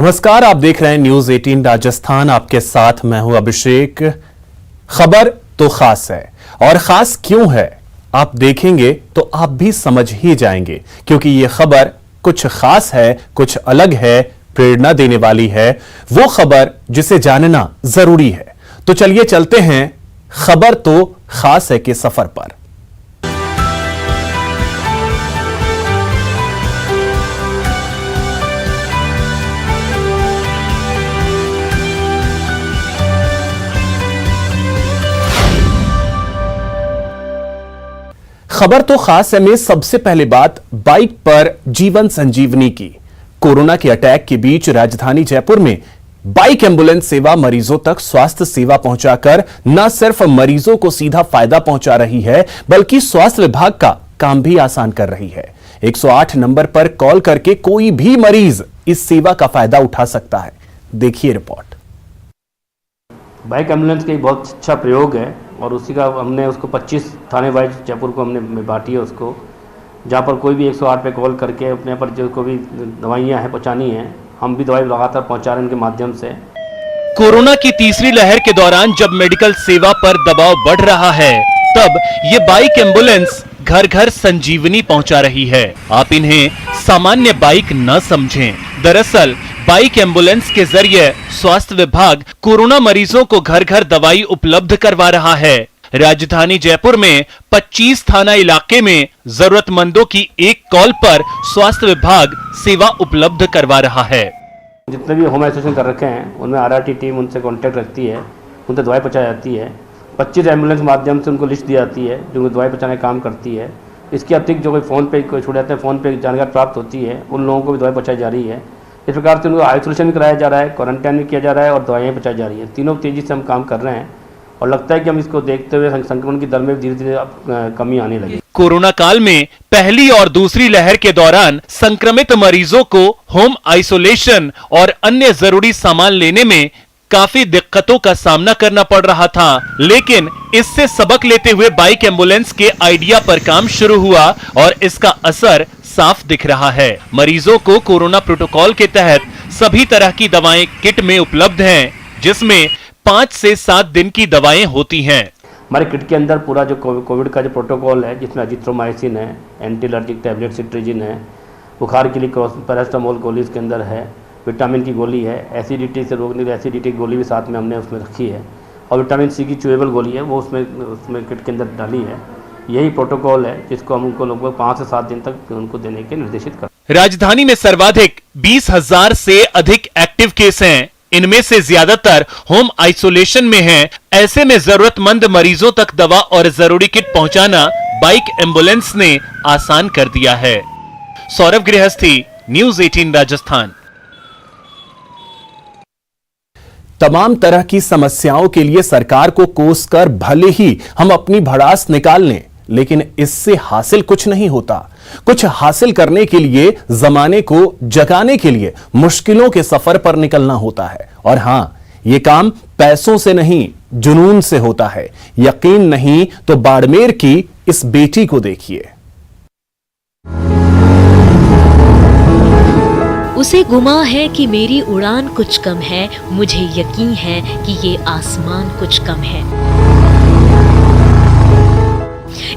नमस्कार, आप देख रहे हैं न्यूज 18 राजस्थान। आपके साथ मैं हूं अभिषेक। खबर तो खास है, और खास क्यों है आप देखेंगे तो आप भी समझ ही जाएंगे, क्योंकि यह खबर कुछ खास है, कुछ अलग है, प्रेरणा देने वाली है। वो खबर जिसे जानना जरूरी है। तो चलिए चलते हैं खबर तो खास है के सफर पर। खबर तो खास है में सबसे पहले बात बाइक पर जीवन संजीवनी की। कोरोना के अटैक के बीच राजधानी जयपुर में बाइक एम्बुलेंस सेवा मरीजों तक स्वास्थ्य सेवा पहुंचाकर न सिर्फ मरीजों को सीधा फायदा पहुंचा रही है, बल्कि स्वास्थ्य विभाग का काम भी आसान कर रही है। 108 नंबर पर कॉल करके कोई भी मरीज इस सेवा का फायदा उठा सकता है। देखिए रिपोर्ट। बाइक एम्बुलेंस का एक बहुत अच्छा प्रयोग है और उसी का हमने उसको 25 थाने वाइज जयपुर को हमने बांटी है उसको, जहाँ पर कोई भी 108 पे कॉल करके अपने पर जो कोई भी दवाइयाँ हैं पहुँचानी है, हम भी दवाई लगातार पहुँचा रहे हैं इनके माध्यम से। कोरोना की तीसरी लहर के दौरान जब मेडिकल सेवा पर दबाव बढ़ रहा है, तब ये बाइक एम्बुलेंस घर घर संजीवनी पहुंचा रही है। आप इन्हें सामान्य बाइक न समझें। दरअसल बाइक एम्बुलेंस के जरिए स्वास्थ्य विभाग कोरोना मरीजों को घर घर दवाई उपलब्ध करवा रहा है। राजधानी जयपुर में 25 थाना इलाके में जरूरतमंदों की एक कॉल पर स्वास्थ्य विभाग सेवा उपलब्ध करवा रहा है। जितने भी होम आइसोलेशन कर रखे हैं उनमें आरआरटी टीम उनसे कांटेक्ट रखती है, उनसे दवाई पहुँचाई जाती है। 25 एम्बुलेंस माध्यम से उनको लिस्ट दी जाती है जो दवाई पहुँचाने का काम करती है। इसके अतिरिक्त जो कोई फ़ोन पे कोई छूट जाते हैं, फ़ोन पे जानकारी प्राप्त होती है, उन लोगों को भी दवाई पहुँचाई जा रही है। इस प्रकार से उनको आइसोलेशन भी कराया जा रहा है, क्वारंटाइन भी किया जा रहा है और दवाइयाँ पहुँचाई जा रही हैं। तीनों तेज़ी से हम काम कर रहे हैं और लगता है कि हम इसको देखते हुए संक्रमण की दर में धीरे धीरे अब कमी आने लगी। कोरोना काल में पहली और दूसरी लहर के दौरान संक्रमित मरीजों को होम आइसोलेशन और अन्य जरूरी सामान लेने में काफी दिक्कतों का सामना करना पड़ रहा था, लेकिन इससे सबक लेते हुए बाइक एम्बुलेंस के आइडिया पर काम शुरू हुआ और इसका असर साफ दिख रहा है। मरीजों को कोरोना प्रोटोकॉल के तहत सभी तरह की दवाएं किट में उपलब्ध हैं, जिसमें 5 से 7 दिन की दवाएं होती हैं। हमारे किट के अंदर पूरा जो कोविड का जो प्रोटोकॉल है, जिसमें एजिथ्रोमाइसिन है, एंटी एलर्जिक टैबलेट सिट्रीजिन है, बुखार के लिए पैरास्टामोल गोली इसके अंदर है, विटामिन की गोली है, एसिडिटी से रोकने के लिए एसिडिटी की गोली भी साथ में हमने उसमें रखी है, और विटामिन सी की चुएबल गोली है वो उसमें किट के अंदर डाली है। यही प्रोटोकॉल है जिसको हम उनको लगभग 5 से 7 दिन तक उनको देने के निर्देशित कर। राजधानी में सर्वाधिक 20,000 से अधिक एक्टिव केस हैं। इनमें से ज्यादातर होम आइसोलेशन में हैं। ऐसे में जरूरतमंद मरीजों तक दवा और जरूरी किट पहुंचाना बाइक एम्बुलेंस ने आसान कर दिया है। सौरभ गृहस्थी, न्यूज 18 राजस्थान। तमाम तरह की समस्याओं के लिए सरकार को कोसकर भले ही हम अपनी भड़ास निकाल लें, लेकिन इससे हासिल कुछ नहीं होता। कुछ हासिल करने के लिए जमाने को जगाने के लिए मुश्किलों के सफर पर निकलना होता है। और हां, यह काम पैसों से नहीं, जुनून से होता है। यकीन नहीं तो बाड़मेर की इस बेटी को देखिए। उसे गुमा है कि मेरी उड़ान कुछ कम है, मुझे यकीन है कि ये आसमान कुछ कम है।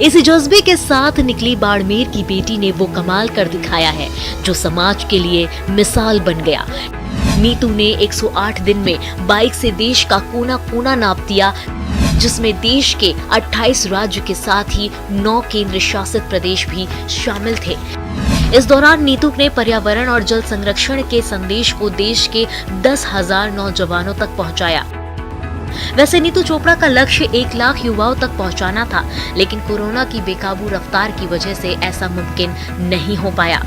इस जज्बे के साथ निकली बाड़मेर की बेटी ने वो कमाल कर दिखाया है जो समाज के लिए मिसाल बन गया। नीतू ने 108 दिन में बाइक से देश का कोना कोना नाप दिया, जिसमें देश के 28 राज्य के साथ ही 9 केंद्र शासित प्रदेश भी शामिल थे। इस दौरान नीतू ने पर्यावरण और जल संरक्षण के संदेश को देश के 10,000 नौजवानों तक पहुंचाया। वैसे नीतू चोपड़ा का लक्ष्य 1 लाख युवाओं तक पहुंचाना था, लेकिन कोरोना की बेकाबू रफ्तार की वजह से ऐसा मुमकिन नहीं हो पाया।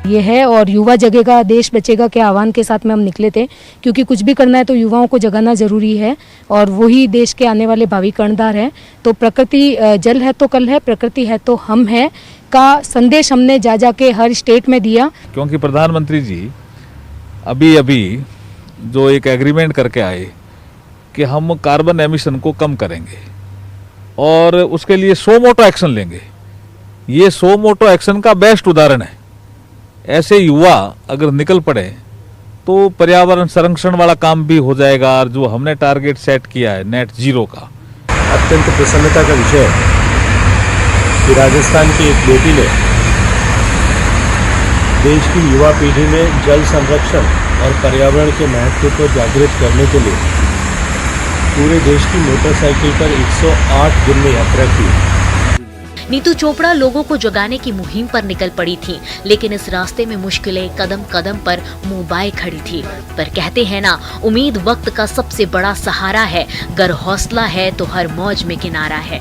ये है और युवा जगेगा देश बचेगा के आह्वान के साथ में हम निकले थे, क्योंकि कुछ भी करना है तो युवाओं को जगाना जरूरी है और वही देश के आने वाले भावी कर्णधार हैं। तो प्रकृति जल है तो कल है, प्रकृति है तो हम है का संदेश हमने जा के हर स्टेट में दिया। क्योंकि प्रधानमंत्री जी अभी जो एक एग्रीमेंट करके आए कि हम कार्बन एमिशन को कम करेंगे और उसके लिए 100 मोटो एक्शन लेंगे। ये 100 मोटो एक्शन का बेस्ट उदाहरण है। ऐसे युवा अगर निकल पड़े तो पर्यावरण संरक्षण वाला काम भी हो जाएगा। और जो हमने टारगेट सेट किया है नेट जीरो का, अत्यंत प्रसन्नता का विषय है कि राजस्थान की एक बेटी ने देश की युवा पीढ़ी में जल संरक्षण और पर्यावरण के महत्व को जागृत करने के लिए पूरे देश की मोटरसाइकिल पर 108 दिन में यात्रा की। नीतू चोपड़ा लोगों को जगाने की मुहिम पर निकल पड़ी थी, लेकिन इस रास्ते में मुश्किलें कदम कदम पर मुंह बाए खड़ी थी। पर कहते हैं ना, उम्मीद वक्त का सबसे बड़ा सहारा है, गर हौसला है तो हर मौज में किनारा है।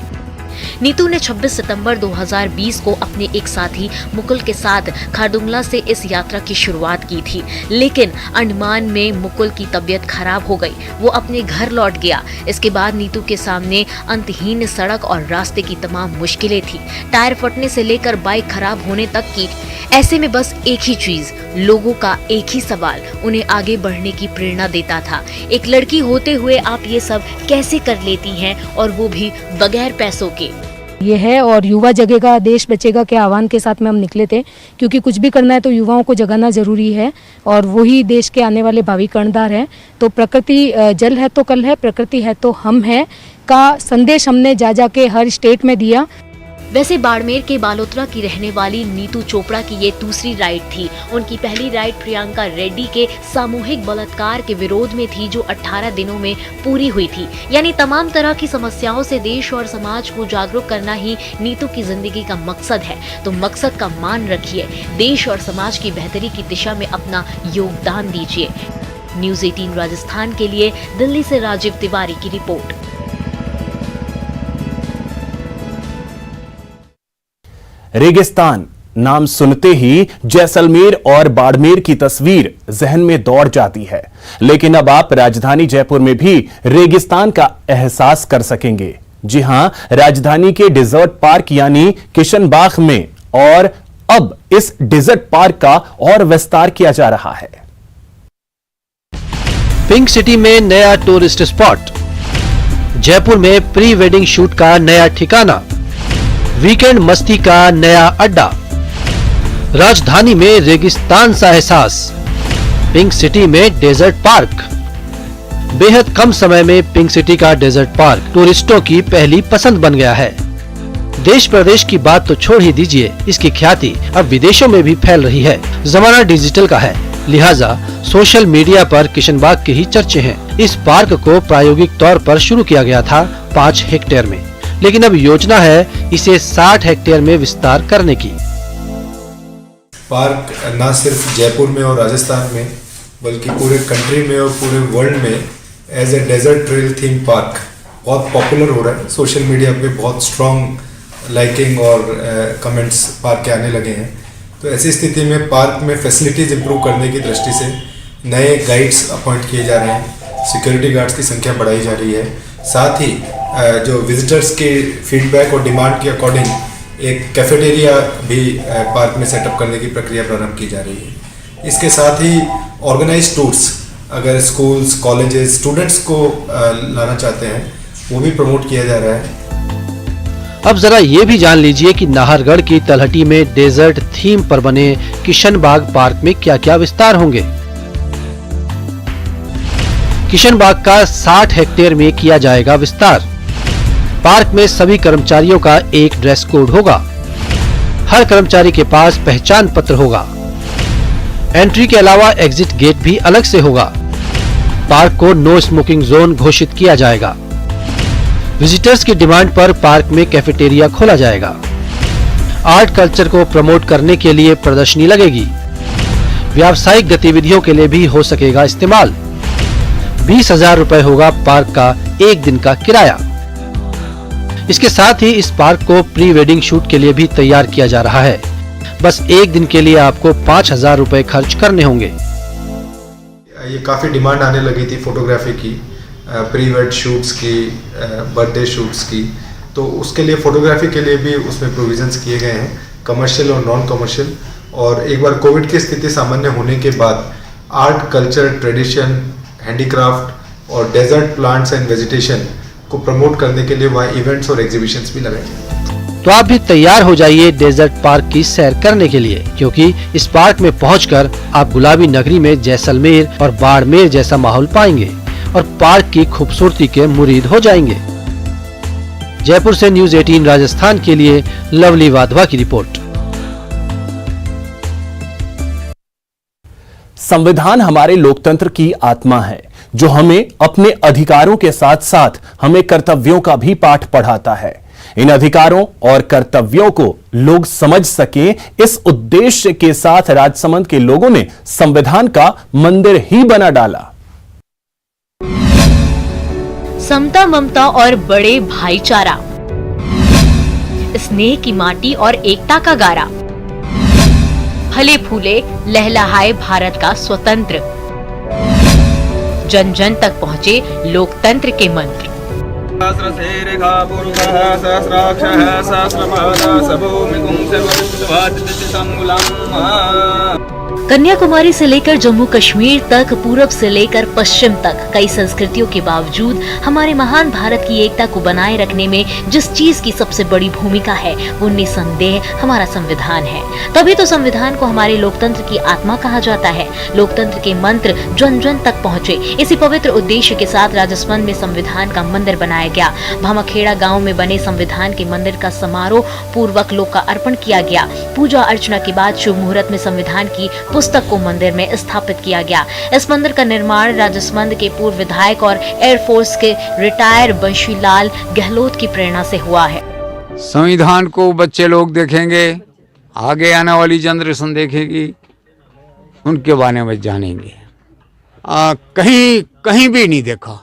नीतू ने 26 सितंबर 2020 को अपने एक साथी मुकुल के साथ खारदुंगला से इस यात्रा की शुरुआत की थी, लेकिन अंडमान में मुकुल की तबीयत खराब हो गई। वो अपने घर लौट गया। इसके बाद नीतू के सामने अंतहीन सड़क और रास्ते की तमाम मुश्किलें थी, टायर फटने से लेकर बाइक खराब होने तक की। ऐसे में बस एक ही चीज, लोगों का एक ही सवाल उन्हें आगे बढ़ने की प्रेरणा देता था। एक लड़की होते हुए आप ये सब कैसे कर लेती हैं, और वो भी बगैर पैसों के। ये है, और युवा जगेगा देश बचेगा के आह्वान के साथ में हम निकले थे, क्योंकि कुछ भी करना है तो युवाओं को जगाना जरूरी है, और वही देश के आने वाले भावी कर्णधार हैं। तो प्रकृति जल है तो कल है, प्रकृति है तो हम हैं का संदेश हमने जा के हर स्टेट में दिया। वैसे बाड़मेर के बालोतरा की रहने वाली नीतू चोपड़ा की ये दूसरी राइड थी। उनकी पहली राइड प्रियंका रेड्डी के सामूहिक बलात्कार के विरोध में थी, जो 18 दिनों में पूरी हुई थी। यानी तमाम तरह की समस्याओं से देश और समाज को जागरूक करना ही नीतू की जिंदगी का मकसद है। तो मकसद का मान रखिए, देश और समाज की बेहतरी की दिशा में अपना योगदान दीजिए। न्यूज़ 18 राजस्थान के लिए दिल्ली से राजीव तिवारी की रिपोर्ट। रेगिस्तान नाम सुनते ही जैसलमेर और बाड़मेर की तस्वीर जहन में दौड़ जाती है, लेकिन अब आप राजधानी जयपुर में भी रेगिस्तान का एहसास कर सकेंगे। जी हां, राजधानी के डेजर्ट पार्क यानी किशनबाग में, और अब इस डेजर्ट पार्क का और विस्तार किया जा रहा है। पिंक सिटी में नया टूरिस्ट स्पॉट, जयपुर में प्री वेडिंग शूट का नया ठिकाना, वीकेंड मस्ती का नया अड्डा, राजधानी में रेगिस्तान सा एहसास, पिंक सिटी में डेजर्ट पार्क। बेहद कम समय में पिंक सिटी का डेजर्ट पार्क टूरिस्टों की पहली पसंद बन गया है। देश प्रदेश की बात तो छोड़ ही दीजिए, इसकी ख्याति अब विदेशों में भी फैल रही है। जमाना डिजिटल का है, लिहाजा सोशल मीडिया पर किशनबाग के ही चर्चे हैं। इस पार्क को प्रायोगिक तौर पर शुरू किया गया था 5 हेक्टेयर में, लेकिन अब योजना है इसे 60 हेक्टेयर में विस्तार करने की। पार्क न सिर्फ जयपुर में और राजस्थान में, बल्कि पूरे कंट्री में और पूरे वर्ल्ड में as a desert trail theme park बहुत पॉपुलर हो रहा है। सोशल मीडिया पे बहुत स्ट्रॉन्ग लाइकिंग और कमेंट्स पार्क के आने लगे हैं। तो ऐसी स्थिति में पार्क में फैसिलिटीज़ इंप्रूव करने की दृष्टि से नए गाइड्स अपॉइंट किए जा रहे हैं, सिक्योरिटी गार्ड्स की संख्या बढ़ाई जा रही है। साथ ही जो विजिटर्स के फीडबैक और डिमांड के अकॉर्डिंग एक कैफेटेरिया भी पार्क में सेटअप करने की प्रक्रिया प्रारंभ की जा रही है। इसके साथ ही ऑर्गेनाइज टूर्स, अगर स्कूल्स, कॉलेजेस, स्टूडेंट्स को लाना चाहते हैं, वो भी प्रमोट किया जा रहा है। अब जरा ये भी जान लीजिए कि नाहरगढ़ की तलहटी में डेजर्ट थीम पर बने किशनबाग पार्क में क्या क्या विस्तार होंगे। किशनबाग का 60 हेक्टेयर में किया जाएगा विस्तार। पार्क में सभी कर्मचारियों का एक ड्रेस कोड होगा। हर कर्मचारी के पास पहचान पत्र होगा। एंट्री के अलावा एग्जिट गेट भी अलग से होगा। पार्क को नो स्मोकिंग जोन घोषित किया जाएगा। विजिटर्स की डिमांड पर पार्क में कैफेटेरिया खोला जाएगा। आर्ट कल्चर को प्रमोट करने के लिए प्रदर्शनी लगेगी। व्यावसायिक गतिविधियों के लिए भी हो सकेगा इस्तेमाल। 20,000 रुपए होगा पार्क का एक दिन का किराया। इसके साथ ही इस पार्क को प्री वेडिंग शूट के लिए भी तैयार किया जा रहा है। बस एक दिन के लिए आपको 5,000 रुपए खर्च करने होंगे। ये काफ़ी डिमांड आने लगी थी फोटोग्राफी की, प्री वेड शूट्स की, बर्थडे शूट्स की, तो उसके लिए फोटोग्राफी के लिए भी उसमें प्रोविजंस किए गए हैं, कमर्शियल और नॉन कमर्शियल। और एक बार कोविड की स्थिति सामान्य होने के बाद आर्ट, कल्चर, ट्रेडिशन, हैंडीक्राफ्ट और डेजर्ट प्लांट्स एंड वेजिटेशन को प्रमोट करने के लिए वहाँ इवेंट्स और एग्जीबिशंस भी लगाए जाएंगे। तो आप भी तैयार हो जाइए डेजर्ट पार्क की सैर करने के लिए, क्योंकि इस पार्क में पहुंचकर आप गुलाबी नगरी में जैसलमेर और बाड़मेर जैसा माहौल पाएंगे और पार्क की खूबसूरती के मुरीद हो जाएंगे। जयपुर से न्यूज़ 18 राजस्थान के लिए लवली वाधवा की रिपोर्ट। संविधान हमारे लोकतंत्र की आत्मा है, जो हमें अपने अधिकारों के साथ साथ हमें कर्तव्यों का भी पाठ पढ़ाता है। इन अधिकारों और कर्तव्यों को लोग समझ सकें, इस उद्देश्य के साथ राजसमंद के लोगों ने संविधान का मंदिर ही बना डाला। समता, ममता और बड़े भाईचारा, स्नेह की माटी और एकता का गारा, फले फूले लहलहाए भारत का स्वतंत्र, जन जन तक पहुँचे लोकतंत्र के मंत्र। कन्याकुमारी से लेकर जम्मू कश्मीर तक, पूरब से लेकर पश्चिम तक कई संस्कृतियों के बावजूद हमारे महान भारत की एकता को बनाए रखने में जिस चीज की सबसे बड़ी भूमिका है वो निसंदेह हमारा संविधान है। तभी तो संविधान को हमारे लोकतंत्र की आत्मा कहा जाता है। लोकतंत्र के मंत्र जन जन तक पहुँचे, इसी पवित्र उद्देश्य के साथ राजस्थान में संविधान का मंदिर बनाया गया। भामाखेड़ा गाँव में बने संविधान के मंदिर का समारोह पूर्वक लोकार्पण किया गया। पूजा अर्चना के बाद शुभ मुहूर्त में संविधान की पुस्तक को मंदिर में स्थापित किया गया। इस मंदिर का निर्माण राजसमंद के पूर्व विधायक और एयरफोर्स के रिटायर बंशीलाल गहलोत की प्रेरणा से हुआ है। संविधान को बच्चे लोग देखेंगे, आगे आने वाली जनरेशन देखेगी, उनके बारे में जानेंगे। कहीं भी नहीं देखा,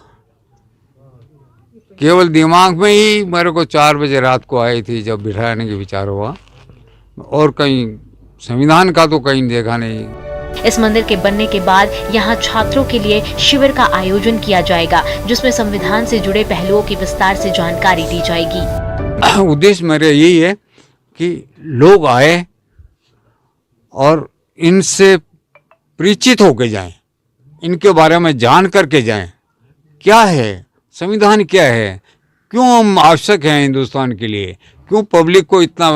केवल दिमाग में ही मेरे को 4 बजे रात को आई थी जब बिठाने के विचार हुआ, और कहीं संविधान का तो कहीं देखा नहीं। इस मंदिर के बनने के बाद यहाँ छात्रों के लिए शिविर का आयोजन किया जाएगा, जिसमें संविधान से जुड़े पहलुओं की विस्तार से जानकारी दी जाएगी। उद्देश्य मेरा यही है कि लोग आए और इनसे परिचित होके जाएं, इनके बारे में जान करके जाएं। क्या है संविधान, क्या है, क्यों हम आवश्यक हैं हिंदुस्तान के लिए, क्यों पब्लिक को इतना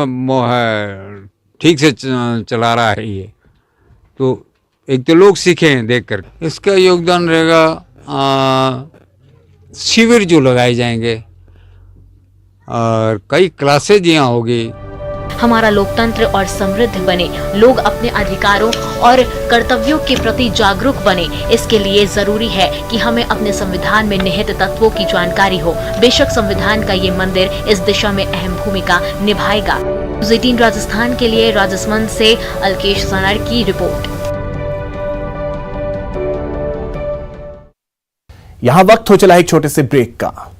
ठीक से चला रहा है ये। तो एक तो लोग सीखें देख कर। इसका योगदान रहेगा शिविर जो लगाए जाएंगे और कई क्लासेज यहाँ होगी। हमारा लोकतंत्र और समृद्ध बने, लोग अपने अधिकारों और कर्तव्यों के प्रति जागरूक बने, इसके लिए जरूरी है कि हमें अपने संविधान में निहित तत्वों की जानकारी हो। बेशक संविधान का ये मंदिर इस दिशा में अहम भूमिका निभाएगा। न्यूज़ 18 राजस्थान के लिए राजसमंद से अलकेश सनर की रिपोर्ट। यहां वक्त हो चला एक छोटे से ब्रेक का।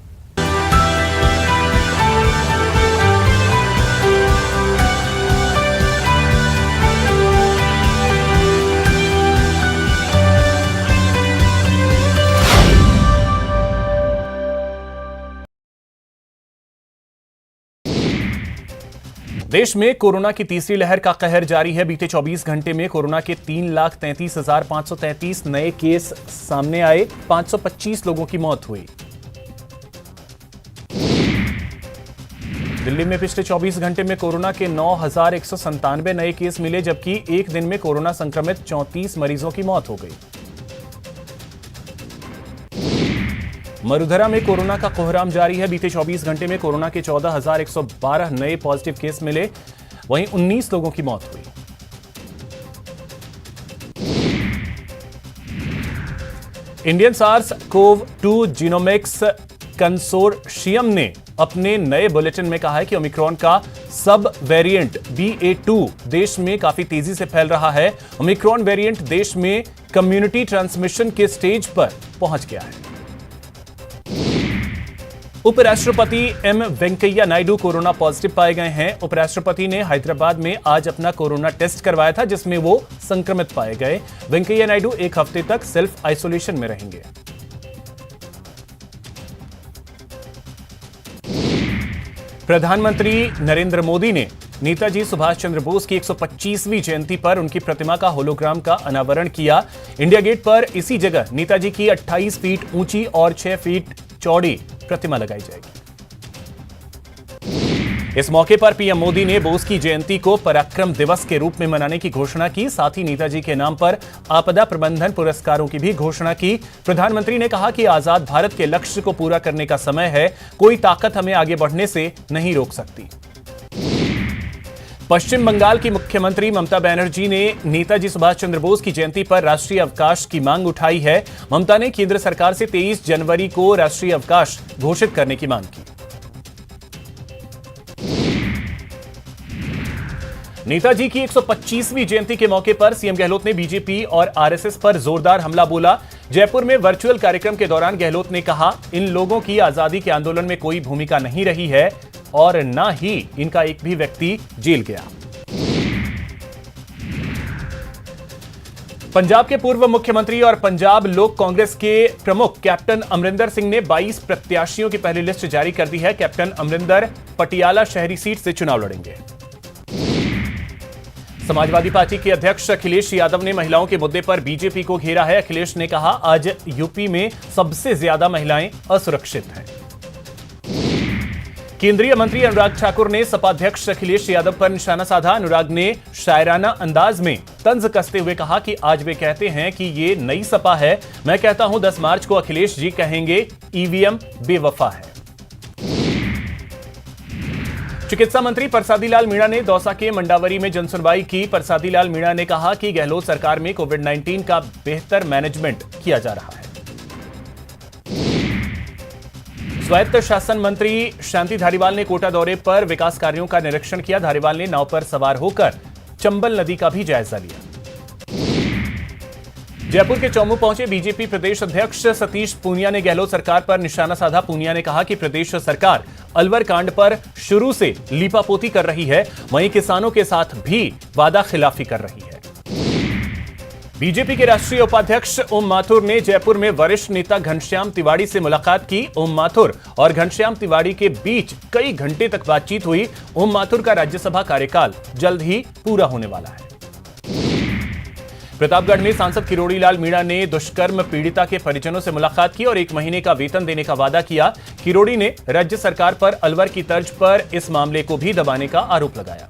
देश में कोरोना की तीसरी लहर का कहर जारी है। बीते 24 घंटे में कोरोना के 3,33,533 नए केस सामने आए। 525 लोगों की मौत हुई। दिल्ली में पिछले 24 घंटे में कोरोना के 9,197 नए केस मिले, जबकि एक दिन में कोरोना संक्रमित 34 मरीजों की मौत हो गई। मरुधरा में कोरोना का कोहराम जारी है। बीते 24 घंटे में कोरोना के 14,112 नए पॉजिटिव केस मिले, वहीं 19 लोगों की मौत हुई। इंडियन SARS-CoV-2 जीनोमिक्स कंसोर्शियम ने अपने नए बुलेटिन में कहा है कि ओमिक्रॉन का सब वेरिएंट BA.2 देश में काफी तेजी से फैल रहा है। ओमिक्रॉन वेरिएंट देश में कम्युनिटी ट्रांसमिशन के स्टेज पर पहुंच गया है। उपराष्ट्रपति M Venkaiah Naidu corona positive पाए गए हैं। उपराष्ट्रपति ने हैदराबाद में आज अपना कोरोना टेस्ट करवाया था, जिसमें वो संक्रमित पाए गए। वेंकैया नायडू 1 हफ्ते तक सेल्फ आइसोलेशन में रहेंगे। प्रधानमंत्री नरेंद्र मोदी ने नेताजी सुभाष चंद्र बोस की 125वीं जयंती पर उनकी प्रतिमा का होलोग्राम का अनावरण किया। इंडिया गेट पर इसी जगह नेताजी की 28 फीट ऊंची और 6 फीट चौड़ी प्रतिमा लगाई जाएगी। इस मौके पर पीएम मोदी ने बोस की जयंती को पराक्रम दिवस के रूप में मनाने की घोषणा की। साथ ही नेताजी के नाम पर आपदा प्रबंधन पुरस्कारों की भी घोषणा की। प्रधानमंत्री ने कहा कि आजाद भारत के लक्ष्य को पूरा करने का समय है, कोई ताकत हमें आगे बढ़ने से नहीं रोक सकती। पश्चिम बंगाल की मुख्यमंत्री ममता बनर्जी ने नेताजी सुभाष चंद्र बोस की जयंती पर राष्ट्रीय अवकाश की मांग उठाई है। ममता ने केंद्र सरकार से 23 जनवरी को राष्ट्रीय अवकाश घोषित करने की मांग की। नेताजी की 125वीं जयंती के मौके पर सीएम गहलोत ने बीजेपी और आरएसएस पर जोरदार हमला बोला। जयपुर में वर्चुअल कार्यक्रम के दौरान गहलोत ने कहा, इन लोगों की आजादी के आंदोलन में कोई भूमिका नहीं रही है और न ही इनका एक भी व्यक्ति जेल गया। पंजाब के पूर्व मुख्यमंत्री और पंजाब लोक कांग्रेस के प्रमुख कैप्टन अमरिंदर सिंह ने 22 प्रत्याशियों की पहली लिस्ट जारी कर दी है। कैप्टन अमरिंदर पटियाला शहरी सीट से चुनाव लड़ेंगे। समाजवादी पार्टी के अध्यक्ष अखिलेश यादव ने महिलाओं के मुद्दे पर बीजेपी को घेरा है। अखिलेश ने कहा, आज यूपी में सबसे ज्यादा महिलाएं असुरक्षित हैं। केंद्रीय मंत्री अनुराग ठाकुर ने सपा अध्यक्ष अखिलेश यादव पर निशाना साधा। अनुराग ने शायराना अंदाज में तंज कसते हुए कहा कि आज वे कहते हैं कि ये नई सपा है, मैं कहता हूं 10 मार्च को अखिलेश जी कहेंगे ईवीएम बेवफा है। चिकित्सा मंत्री परसादी लाल मीणा ने दौसा के मंडावरी में जनसुनवाई की। परसादी लाल मीणा ने कहा कि गहलोत सरकार में कोविड-19 का बेहतर मैनेजमेंट किया जा रहा है। स्वायत्त शासन मंत्री शांति धारीवाल ने कोटा दौरे पर विकास कार्यों का निरीक्षण किया। धारीवाल ने नाव पर सवार होकर चंबल नदी का भी जायजा लिया। जयपुर के चौमू पहुंचे बीजेपी प्रदेश अध्यक्ष सतीश पूनिया ने गहलोत सरकार पर निशाना साधा। पूनिया ने कहा कि प्रदेश सरकार अलवर कांड पर शुरू से लीपापोती कर रही है, वहीं किसानों के साथ भी वादा खिलाफी कर रही है। बीजेपी के राष्ट्रीय उपाध्यक्ष ओम माथुर ने जयपुर में वरिष्ठ नेता घनश्याम तिवाड़ी से मुलाकात की। ओम माथुर और घनश्याम तिवाड़ी के बीच कई घंटे तक बातचीत हुई। ओम माथुर का राज्यसभा कार्यकाल जल्द ही पूरा होने वाला है। प्रतापगढ़ में सांसद किरोड़ी लाल मीणा ने दुष्कर्म पीड़िता के परिजनों से मुलाकात की और 1 महीने का वेतन देने का वादा किया। किरोड़ी ने राज्य सरकार पर अलवर की तर्ज पर इस मामले को भी दबाने का आरोप लगाया।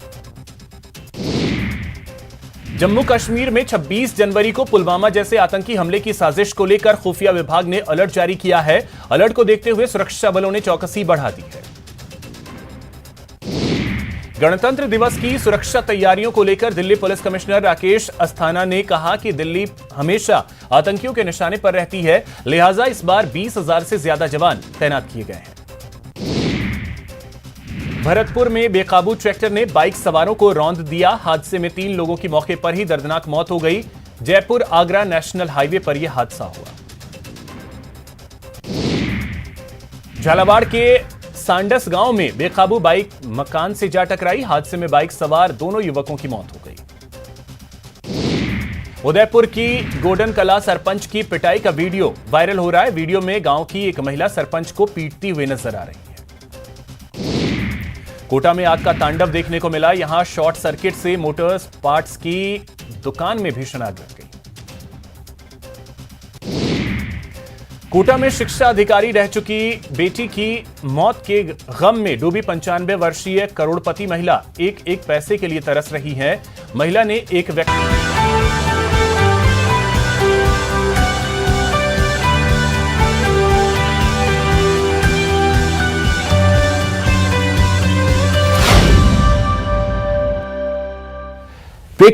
जम्मू कश्मीर में 26 जनवरी को पुलवामा जैसे आतंकी हमले की साजिश को लेकर खुफिया विभाग ने अलर्ट जारी किया है। अलर्ट को देखते हुए सुरक्षा बलों ने चौकसी बढ़ा दी है। गणतंत्र दिवस की सुरक्षा तैयारियों को लेकर दिल्ली पुलिस कमिश्नर राकेश अस्थाना ने कहा कि दिल्ली हमेशा आतंकियों के निशाने पर रहती है, लिहाजा इस बार 20,000 से ज्यादा जवान तैनात किए गए हैं। भरतपुर में बेकाबू ट्रैक्टर ने बाइक सवारों को रौंद दिया। हादसे में 3 लोगों की मौके पर ही दर्दनाक मौत हो गई। जयपुर आगरा नेशनल हाईवे पर यह हादसा हुआ। झालावाड़ के सांडस गांव में बेकाबू बाइक मकान से जा टकराई। हादसे में बाइक सवार दोनों युवकों की मौत हो गई। उदयपुर की गोडन कला सरपंच की पिटाई का वीडियो वायरल हो रहा है। वीडियो में गांव की एक महिला सरपंच को पीटती हुई नजर आ रही है। कोटा में आग का तांडव देखने को मिला। यहां शॉर्ट सर्किट से मोटर्स पार्ट्स की दुकान में भीषण आग लग गई। कोटा में शिक्षा अधिकारी रह चुकी बेटी की मौत के गम में डूबी 95 वर्षीय करोड़पति महिला एक पैसे के लिए तरस रही है। महिला ने एक ब्रेक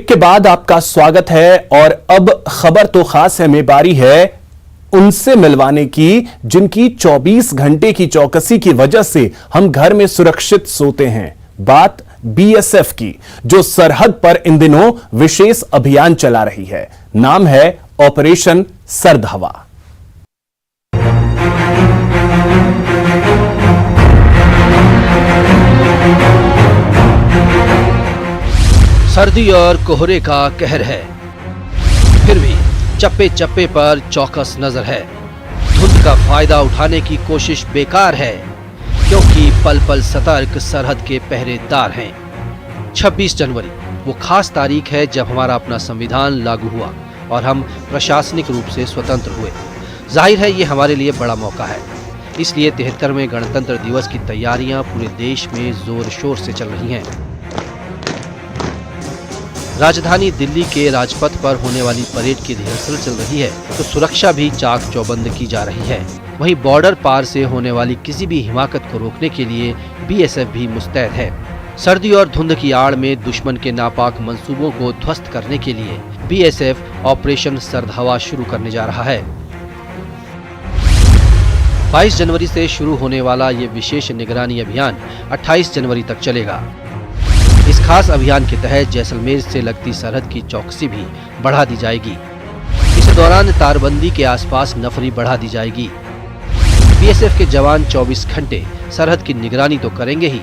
के बाद आपका स्वागत है और अब खबर तो खास है में बारी है उनसे मिलवाने की जिनकी 24 घंटे की चौकसी की वजह से हम घर में सुरक्षित सोते हैं। बात बीएसएफ की, जो सरहद पर इन दिनों विशेष अभियान चला रही है। नाम है ऑपरेशन सर्द हवा। सर्दी और कोहरे का कहर है, फिर भी चप्पे चप्पे पर चौकस नजर है। धुंध का फायदा उठाने की कोशिश बेकार है, क्योंकि पल पल सतर्क सरहद के पहरेदार हैं। 26 जनवरी वो खास तारीख है जब हमारा अपना संविधान लागू हुआ और हम प्रशासनिक रूप से स्वतंत्र हुए। जाहिर है ये हमारे लिए बड़ा मौका है। इसलिए 73वें गणतंत्र दिवस की तैयारियां पूरे देश में जोर शोर से चल रही हैं। राजधानी दिल्ली के राजपथ पर होने वाली परेड की रिहर्सल चल रही है तो सुरक्षा भी चाक चौबंद की जा रही है। वहीं बॉर्डर पार से होने वाली किसी भी हिमाकत को रोकने के लिए बीएसएफ भी मुस्तैद है। सर्दी और धुंध की आड़ में दुश्मन के नापाक मंसूबों को ध्वस्त करने के लिए बीएसएफ ऑपरेशन सर्द हवा शुरू करने जा रहा है। 22 जनवरी से शुरू होने वाला ये विशेष निगरानी अभियान 28 जनवरी तक चलेगा। इस खास अभियान के तहत जैसलमेर से लगती सरहद की चौकसी भी बढ़ा दी जाएगी। इस दौरान तारबंदी के आसपास नफरी बढ़ा दी जाएगी। बीएसएफ के जवान 24 घंटे सरहद की निगरानी तो करेंगे ही,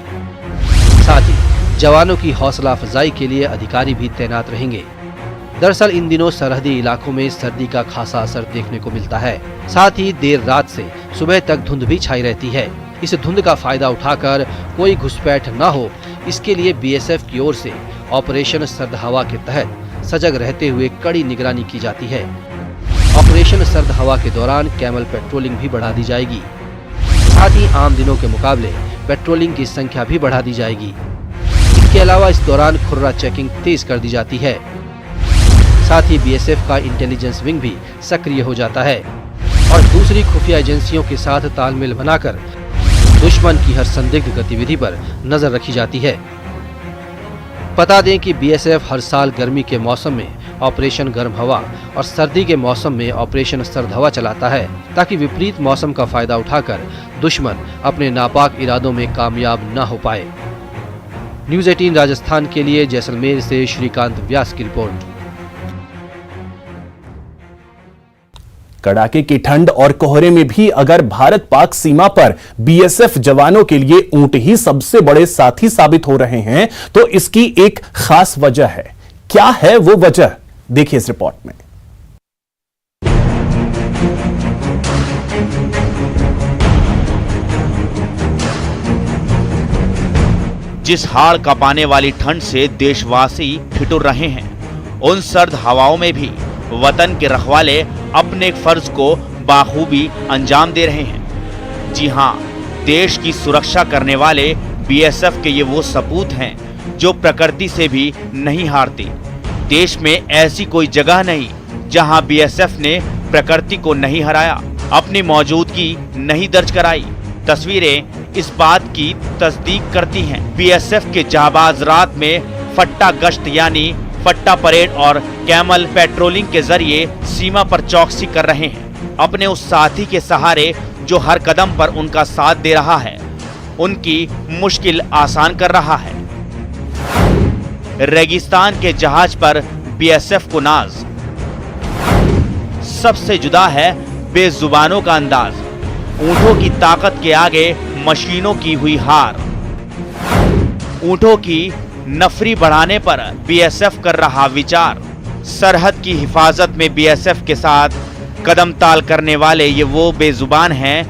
साथ ही जवानों की हौसला अफजाई के लिए अधिकारी भी तैनात रहेंगे। दरअसल इन दिनों सरहदी इलाकों में सर्दी का खासा असर देखने को मिलता है। साथ ही देर रात से सुबह तक धुंध भी छाई रहती है। इस धुंध का फायदा उठाकर कोई घुसपैठ न हो, इसके लिए बीएसएफ की ओर से ऑपरेशन सर्द हवा के तहत सजग रहते हुए कड़ी निगरानी की जाती है। ऑपरेशन सर्द हवा के दौरान कैमल पेट्रोलिंग भी बढ़ा दी जाएगी। साथ ही आम दिनों के मुकाबले पेट्रोलिंग की संख्या भी बढ़ा दी जाएगी। इसके अलावा इस दौरान खुर्रा चेकिंग तेज कर दी जाती है। साथ ही बीएसएफ का इंटेलिजेंस विंग भी सक्रिय हो जाता है और दूसरी खुफिया एजेंसियों के साथ तालमेल बनाकर दुश्मन की हर संदिग्ध गतिविधि पर नजर रखी जाती है। बता दें कि बीएसएफ हर साल गर्मी के मौसम में ऑपरेशन गर्म हवा और सर्दी के मौसम में ऑपरेशन सर्द हवा चलाता है, ताकि विपरीत मौसम का फायदा उठाकर दुश्मन अपने नापाक इरादों में कामयाब न हो पाए। न्यूज़ 18 राजस्थान के लिए जैसलमेर से श्रीकांत व्यास की रिपोर्ट। कड़ाके की ठंड और कोहरे में भी अगर भारत पाक सीमा पर बीएसएफ जवानों के लिए ऊंट ही सबसे बड़े साथी साबित हो रहे हैं, तो इसकी एक खास वजह है। क्या है वो वजह, देखिए इस रिपोर्ट में। जिस हाड़ कांपाने वाली ठंड से देशवासी ठिठुर रहे हैं, उन सर्द हवाओं में भी वतन के रखवाले अपने फर्ज को बाखूबी अंजाम दे रहे हैं। जी हां, देश की सुरक्षा करने वाले बीएसएफ के ये वो सपूत हैं जो प्रकृति से भी नहीं हारते। देश में ऐसी कोई जगह नहीं जहां बीएसएफ ने प्रकृति को नहीं हराया, अपनी मौजूदगी नहीं दर्ज कराई। तस्वीरें इस बात की तस्दीक करती हैं। बीएसएफ के जाबाज रात में फट्टा गश्त यानी फट्टा परेड और कैमल पेट्रोलिंग के जरिए सीमा पर चौकसी कर रहे हैं। अपने उस साथी के सहारे जो हर कदम पर उनका साथ दे रहा है, उनकी मुश्किल आसान कर रहा है। रेगिस्तान के जहाज पर बीएसएफ को नाज, सबसे जुदा है बेजुबानों का अंदाज। ऊंटों की ताकत के आगे मशीनों की हुई हार। ऊंटों की नफरी बढ़ाने पर बीएसएफ कर रहा विचार। सरहद की हिफाजत में बीएसएफ के साथ कदम ताल करने वाले ये वो बेजुबान हैं